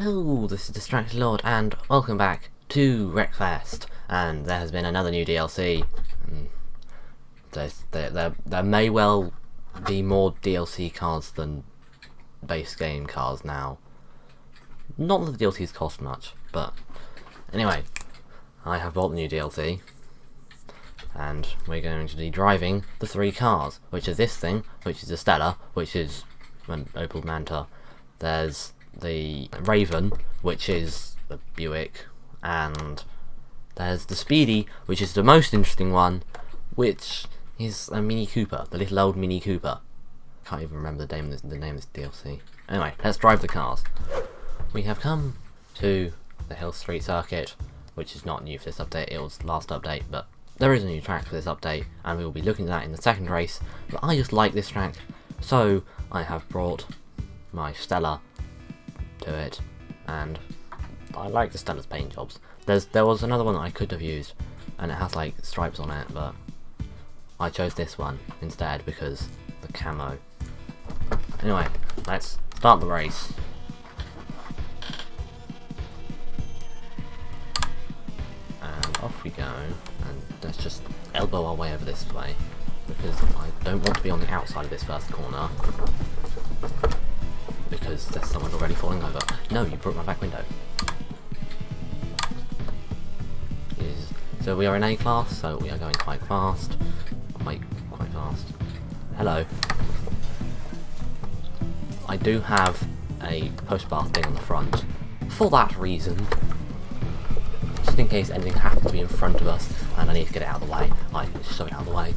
Hello, this is Distracted Lord, and welcome back to Wreckfest. And there has been another new DLC. There may well be more DLC cards than base game cards now. Not that the DLCs cost much, but anyway, I have bought the new DLC, and we're going to be driving the three cars, which is this thing, which is a Stella, which is an Opel Manta. There's the Raven, which is a Buick, and there's the Speedie, which is the most interesting one, which is a Mini Cooper, the little old Mini Cooper. Can't even remember the name of this DLC. Anyway, let's drive the cars. We have come to the Hill Street Circuit, which is not new for this update. It was last update, but there is a new track for this update, and we will be looking at that in the second race. But I just like this track, so I have brought my Stella to it, and I like the Stella's paint jobs. There was another one that I could have used, and it has like stripes on it, but I chose this one instead because the camo. Anyway, let's start the race. And off we go, and let's just elbow our way over this way, because I don't want to be on the outside of this first corner, because there's someone already falling over. No, you broke my back window. So we are in A class, so we are going quite fast. Quite fast. Hello. I do have a post-bar thing on the front, for that reason. Just in case anything happens to be in front of us, and I need to get it out of the way, I can just shove it out of the way.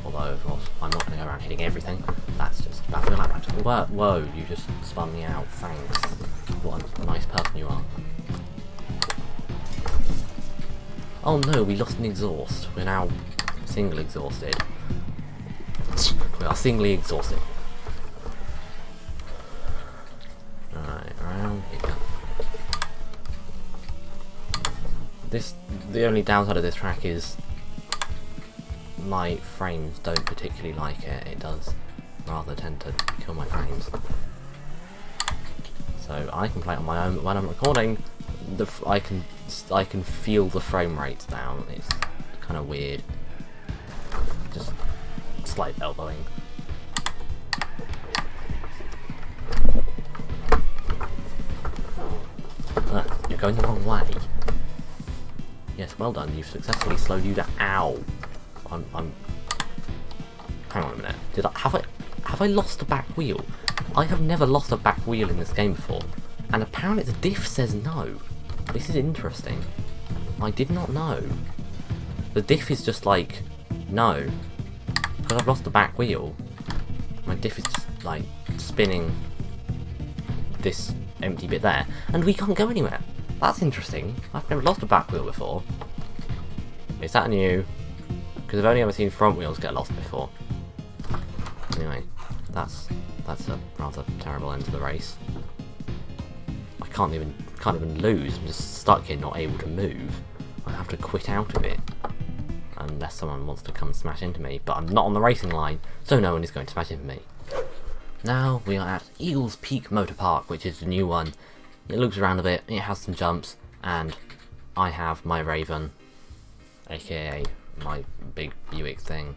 Although, of course, I'm not going to go around hitting everything. That's just bad for my practical work. Whoa, you just spun me out. Thanks. What a nice person you are. Oh no, we lost an exhaust. We're now single exhausted. We are singly exhausted. Alright, around here. The only downside of this track is my frames don't particularly like it. It does rather tend to kill my frames. So I can play it on my own, but when I'm recording, I can feel the frame rates down. It's kind of weird. Just slight elbowing. You're going the wrong way. Yes, well done. You've successfully slowed you down. Ow. I'm. Hang on a minute. Have I lost a back wheel? I have never lost a back wheel in this game before, and apparently the diff says no. This is interesting. I did not know. The diff is just like no, because I've lost the back wheel. My diff is just like spinning this empty bit there, and we can't go anywhere. That's interesting. I've never lost a back wheel before. Is that new? Because I've only ever seen front wheels get lost before. Anyway, that's a rather terrible end to the race. I can't even lose. I'm just stuck here, not able to move. I have to quit out of it, unless someone wants to come and smash into me. But I'm not on the racing line, so no one is going to smash into me. Now we are at Eagles Peak Motor Park, which is the new one. It looks around a bit. It has some jumps, and I have my Raven, aka my big Buick thing,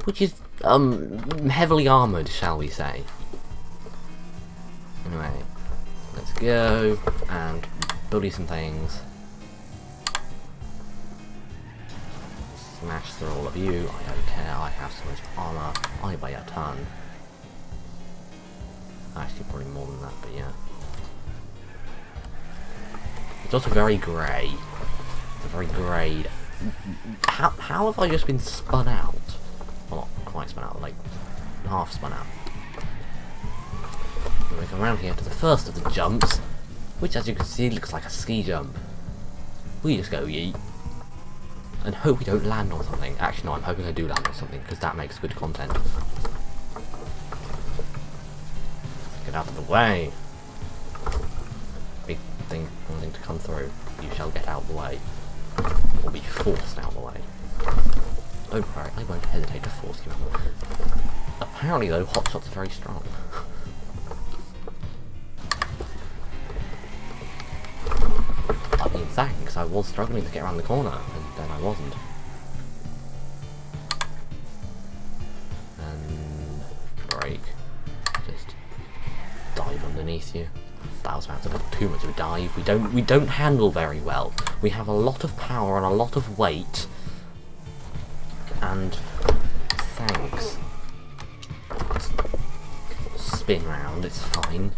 which is heavily armoured, shall we say. Anyway, let's go and bully some things. Smash through all of you. I don't care. I have so much armour. I weigh a ton. Actually, probably more than that, but yeah. It's also very grey. It's a very grey. How have I just been spun out? Well, not quite spun out, like half spun out. We come around here to the first of the jumps, which, as you can see, looks like a ski jump. We just go yeet and hope we don't land on something. Actually, no, I'm hoping I do land on something, because that makes good content. Get out of the way. Big thing wanting to come through. You shall get out of the way. Or be forced out of the way. Oh, right, I won't hesitate to force you out. Apparently, though, hot shots are very strong. thanks. I was struggling to get around the corner, and then I wasn't. And brake. Just dive underneath you. That was about to be too much of a dive. We don't handle very well. We have a lot of power and a lot of weight. And thanks. Spin round, it's fine.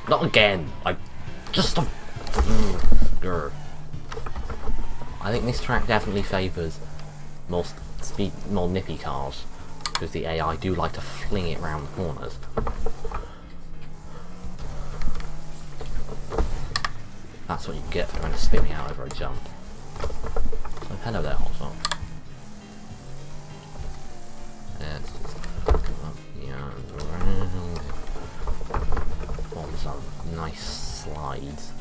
Not again. I think this track definitely favours more nippy cars, because the AI do like to fling it round the corners. That's what you get for trying to spin me out over a jump. So hello there, Hotshot. Let's just come up here and around on some nice slides.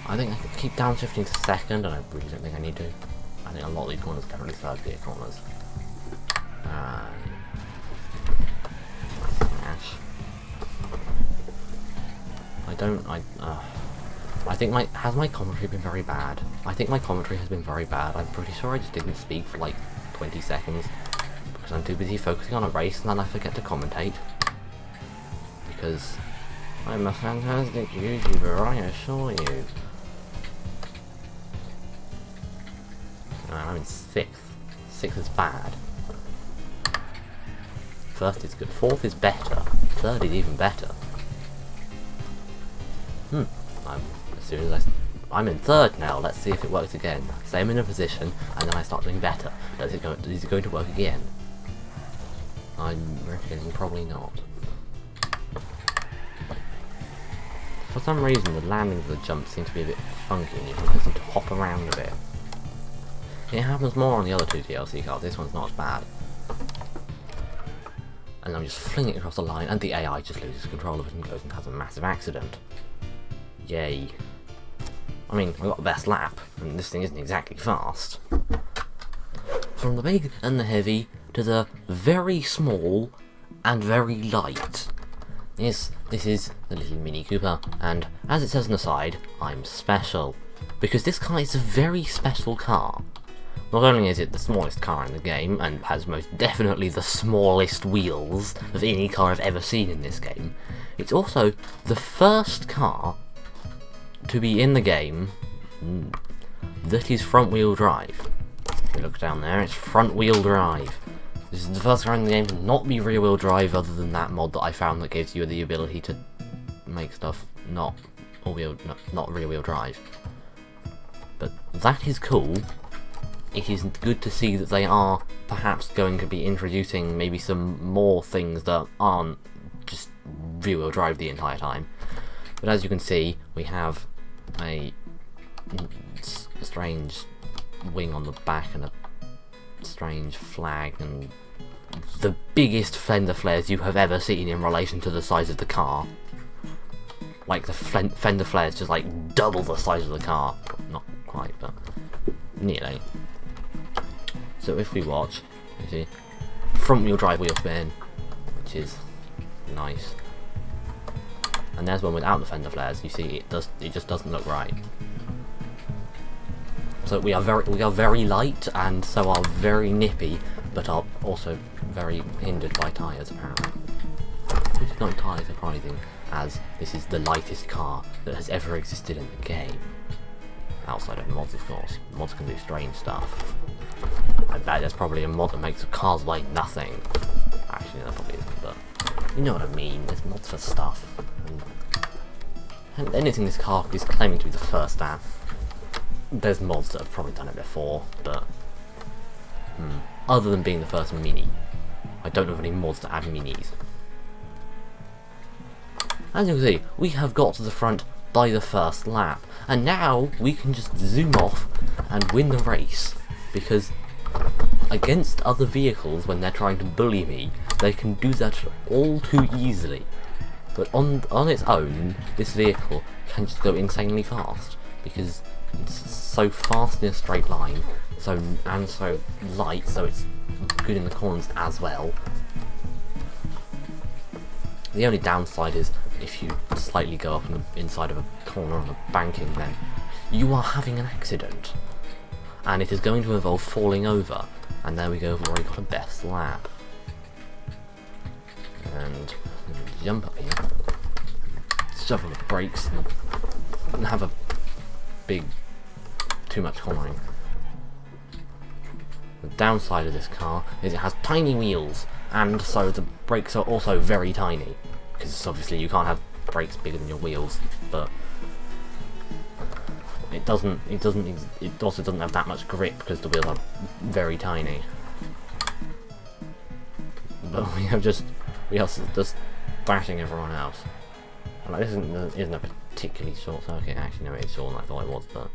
I think I could keep downshifting to second, and I really don't think I need to. I think a lot of these corners are definitely third gear corners. Smash. I think has my commentary been very bad? I think my commentary has been very bad. I'm pretty sure I just didn't speak for like 20 seconds because I'm too busy focusing on a race and then I forget to commentate. Because I'm a fantastic YouTuber, I assure you. I'm in 6th. 6th is bad. 1st is good. 4th is better. 3rd is even better. I'm in 3rd now. Let's see if it works again. Say I'm in a position, and then I start doing better. Is it going to work again? I'm reckoning probably not. For some reason, the landings of the jumps seem to be a bit funky, and you can seem to hop around a bit. It happens more on the other two DLC cars. This one's not as bad. And I'm just flinging it across the line, and the AI just loses control of it and goes and has a massive accident. Yay. I mean, I got the best lap, and this thing isn't exactly fast. From the big and the heavy to the very small and very light. Yes, this is the little Mini Cooper, and as it says on the side, I'm special. Because this car is a very special car. Not only is it the smallest car in the game, and has most definitely the smallest wheels of any car I've ever seen in this game, it's also the first car to be in the game that is front-wheel drive. If you look down there, it's front-wheel drive. This is the first car in the game to not be rear-wheel drive, other than that mod that I found that gives you the ability to make stuff not rear-wheel drive. But that is cool. It is good to see that they are perhaps going to be introducing maybe some more things that aren't just rear-wheel drive the entire time. But as you can see, we have a strange wing on the back and a strange flag and the biggest fender flares you have ever seen in relation to the size of the car. Like the fender flares just like double the size of the car. Not quite, but nearly. So if we watch, you see, front wheel drive wheel spin, which is nice. And there's one without the fender flares. You see, it just doesn't look right. So we are very light, and so are very nippy, but are also very hindered by tyres apparently. Which is not entirely surprising, as this is the lightest car that has ever existed in the game. Outside of mods, of course. Mods can do strange stuff. I bet there's probably a mod that makes cars weigh nothing. Actually, there probably isn't, but you know what I mean. There's mods for stuff. And anything this car is claiming to be the first at, there's mods that have probably done it before, but other than being the first Mini, I don't know of any mods that add Minis. As you can see, we have got to the front by the first lap, and now we can just zoom off and win the race, because against other vehicles when they're trying to bully me, they can do that all too easily. But on its own, this vehicle can just go insanely fast, because It's so fast in a straight line, so light, so it's good in the corners as well. The only downside is if you slightly go up on the inside of a corner on the banking, then you are having an accident, and it is going to involve falling over. And there we go, we've already got a best lap. And jump up here, shovel the brakes, and have a big, too much cornering. The downside of this car is it has tiny wheels, and so the brakes are also very tiny, because obviously you can't have brakes bigger than your wheels, but it also doesn't have that much grip because the wheels are very tiny. But we are just bashing everyone else. And like, this isn't a particularly short circuit. Actually, no, it's shorter than I thought it was, but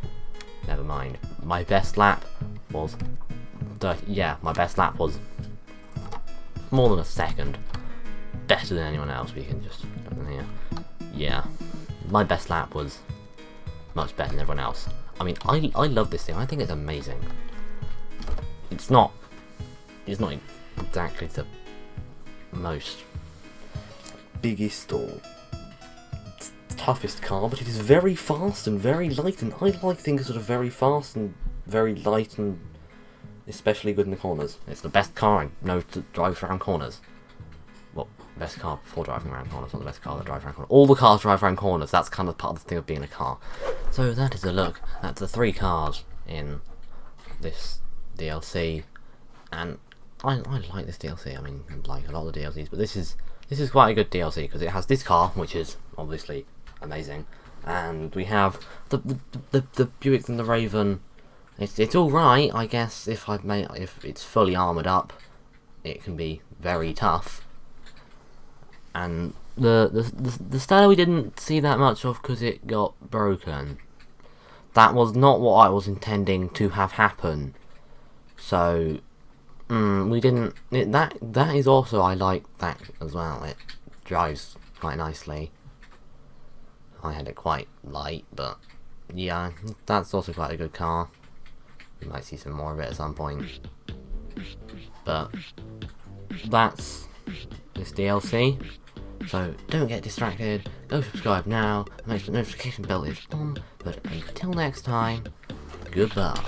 never mind. My best lap was my best lap was more than a second better than anyone else. We can just look in here. Yeah, my best lap was much better than everyone else. I mean, I love this thing. I think it's amazing. It's not exactly the most biggest or toughest car, but it is very fast and very light, and I like things that are very fast and very light and especially good in the corners. It's the best car I know that drives around corners. Well, best car for driving around corners, not the best car that drives around corners. All the cars drive around corners. That's kind of part of the thing of being a car. So that is a look at the 3 cars in this DLC, and I like this DLC. I mean, like a lot of the DLCs, but this is quite a good DLC because it has this car, which is obviously amazing, and we have the Buick and the Raven. It's all right, I guess. If it's fully armored up, it can be very tough. And the Stella we didn't see that much of because it got broken. That was not what I was intending to have happen. So we didn't. That is also, I like that as well. It drives quite nicely. I had it quite light, but yeah, that's also quite a good car. We might see some more of it at some point. But that's this DLC. So don't get distracted, go subscribe now, and make sure the notification bell is on, but until next time, goodbye.